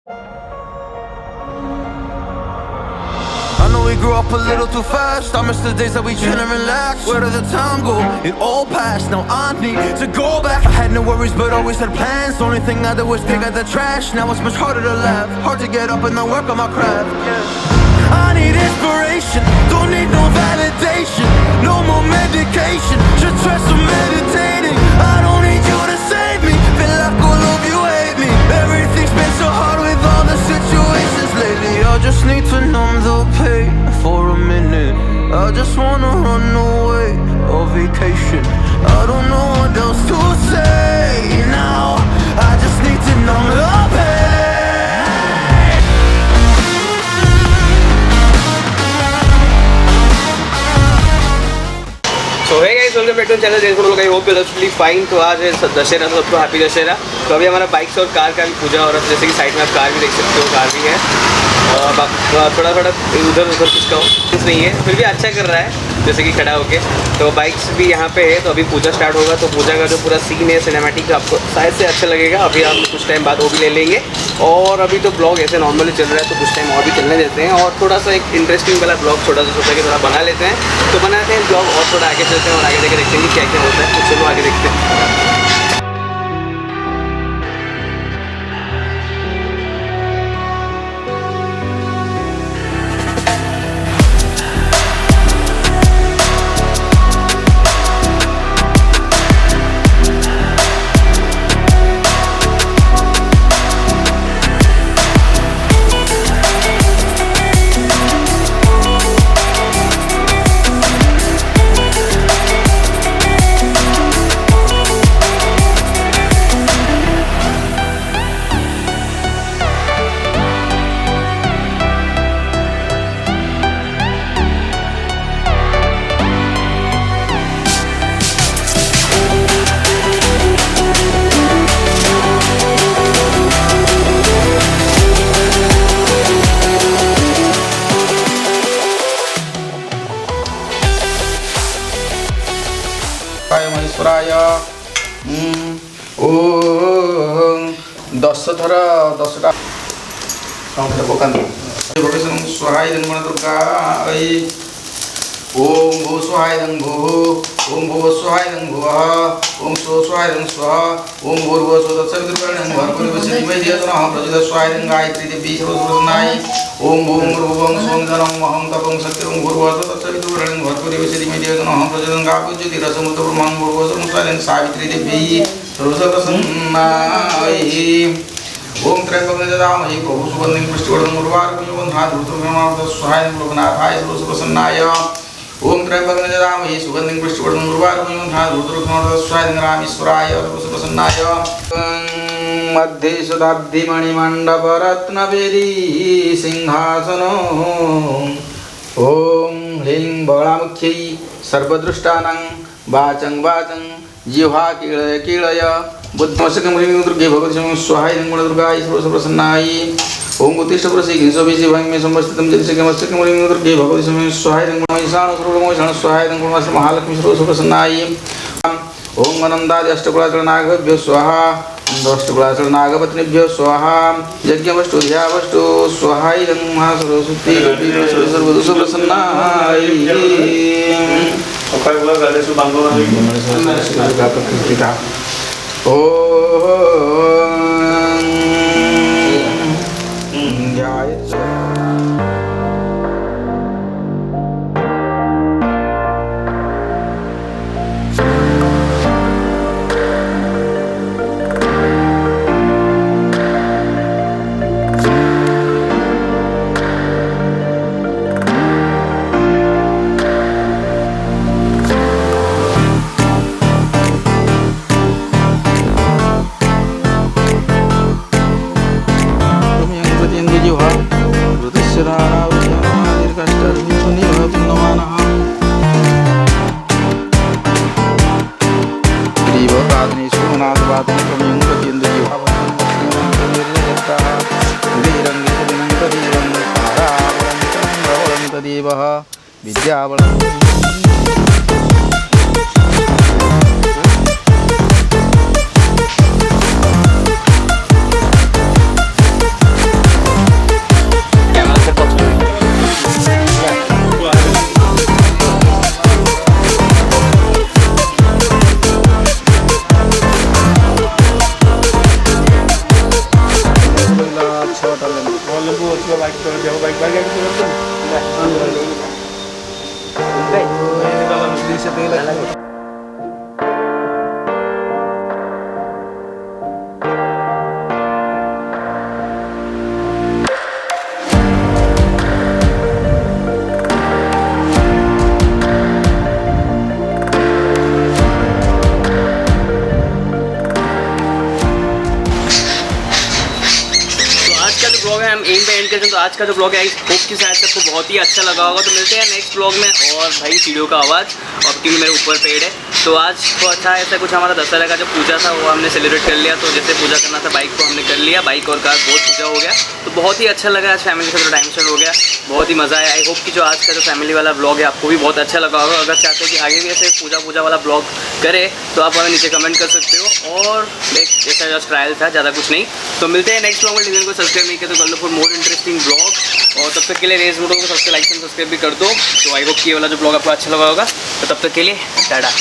I know we grew up a little too fast. I miss the days that we chill and relax. Where did the time go? It all passed. Now I need to go back. I had no worries but always had plans. The only thing I did was pick at the trash. Now it's much harder to laugh, hard to get up and then work on my craft. I need inspiration, don't need no validation. No more medication, just try some meditating. I don't need you to save me, feel like all of you hate me. Everything's been so hard with all the situations lately. I just need to numb the pain for a minute. I just wanna run away on vacation. I don't know what else to say now. I just need to numb the pain. So hey guys, welcome back to channel. जैसे लोग I hope you are fine. तो आज है दशहरा, तो सबको happy Dussehra. तो अभी हमारा बाइक्स और कार का भी पूजा हो रहा है। जैसे कि साइड में आप कार भी देख सकते हो, कार भी है। थोड़ा थोड़ा इधर उधर कुछ का नहीं है, फिर भी अच्छा कर रहा है जैसे कि खड़ा होके। तो बाइक्स भी यहाँ पे है। तो अभी पूजा स्टार्ट होगा, तो पूजा का जो पूरा सीन है सिनेमैटिक आपको शायद से अच्छा लगेगा। अभी हम कुछ टाइम बाद वो भी ले लेंगे। और अभी तो ब्लॉग ऐसे नॉर्मली चल रहा है, तो कुछ टाइम और भी चलने देते हैं। और थोड़ा सा एक इंटरेस्टिंग वाला ब्लॉग छोटा सा सोचा कि थोड़ा बना लेते हैं। तो बनाते हैं ब्लॉग और थोड़ा आगे चलते हैं और आगे देखते हैं कि क्या क्या होता है। तो चलो आगे देखते हैं। दशधरा दशटा पकान स्वाहाय दुर्गा ओम भू स्वाहाय भू ओम भू स्वाहाय भुवः ओम स्व स्वाहाय स्वाहा ओम भूर्भुवः स्वः तत्सवितुर्वरेण्यं भर्गो देवस्य धीमहि धियो नः प्रचोदयात् स्वाहाय गायत्री देवी सर्वप्रसन्नाय ओम भूं भूर्भुवः स्वं जनम अहं तपं सत्यं भूर्भुवः स्वः तत्सवितुर्वरेण्यं भर्गो देवस्य धीमहि धियो नः प्रचोदयात् गायत्री भूर्भुवः स्वं सावित्री देवी सर्वप्रसन्नाय ओम त्र्यंबकं यजामहे प्रभु सुगन्धिं पुष्टिवर्धनं उर्वारुकं बन्धात् स्वाहाय लोकनाथाय सर्वप्रसन्नाय ओम त्र्यंबकं यजामहे सुगन्धिं पुष्टिवर्धनं उर्वारुकं बन्धात् स्वाहाय रामेश्वराय सर्वप्रसन्नाय मध्ये सुधाब्धि मणिमण्डप रत्नवेदी सिंहासनो ओम ह्रीं बगलामुख्यै सर्वदृष्टानां वाचं वाचं जिह्वा कीळय कीळय बुद्धमस्तकं ह्रीं दुर्गे भगवती स्वाहाय दुर्गाय सर्वप्रसन्नाय ओम उत्तिष्ठ प्रसीदि सोभिषि भंगे संवस्थितं जलशकमस्तकं ह्रीं दुर्गे भगवती स्वाहाय ईशान सर्वमोषण स्वाहाय महालक्ष्मी सर्वप्रसन्नाय ओम अनन्दादि अष्टकुलाचल नागभ्यो स्वाहा अष्टकुलाचल नागपत्नीभ्यो स्वाहा यज्ञवस्तु ध्यावस्तु स्वाहाय महासरस्वती सर्वदुष्प्रसन्नाय ଛଅଟା ଲେମ୍ବୁ ଅଛି ବାଇକ୍ ତଳେ ଦେହ ବାଇକ୍ ବାଇକ୍ ब्लॉग है हम एम पे एंड करते हैं। तो आज का जो ब्लॉग है आई होप कि शायद सबको बहुत ही अच्छा लगा होगा। तो मिलते हैं नेक्स्ट ब्लॉग में। और भाई सीढ़ियों का आवाज़ और क्योंकि मेरे ऊपर पेड़ है तो आज तो अच्छा ऐसा कुछ हमारा दशहरा का जो पूजा था वो हमने सेलिब्रेट कर लिया। तो जैसे पूजा करना था बाइक को हमने कर लिया, बाइक और कार बहुत पूजा हो गया। तो बहुत ही अच्छा लगा, आज फैमिली के साथ टाइम स्पेंड हो गया, बहुत ही मज़ा आया। आई होप कि जो आज का जो फैमिली वाला ब्लॉग है आपको भी बहुत अच्छा लगा होगा। अगर चाहते हैं कि आगे भी ऐसे पूजा वाला ब्लॉग करे तो आप हमें नीचे कमेंट कर सकते हो। और एक ऐसा जस्ट ट्रायल था, ज़्यादा कुछ नहीं। तो मिलते हैं नेक्स्ट ब्लॉग में। चैनल को सब्सक्राइब नहीं किया तो कर लो फॉर मोर इंटरेस्टिंग ब्लॉग। और तब तक के लिए रेस वीडियो को सबसे लाइक एंड सब्सक्राइब भी कर दो। तो आई होप कि ये वाला जो ब्लॉग आपको अच्छा लगा होगा। तो तब तक के लिए टाटा।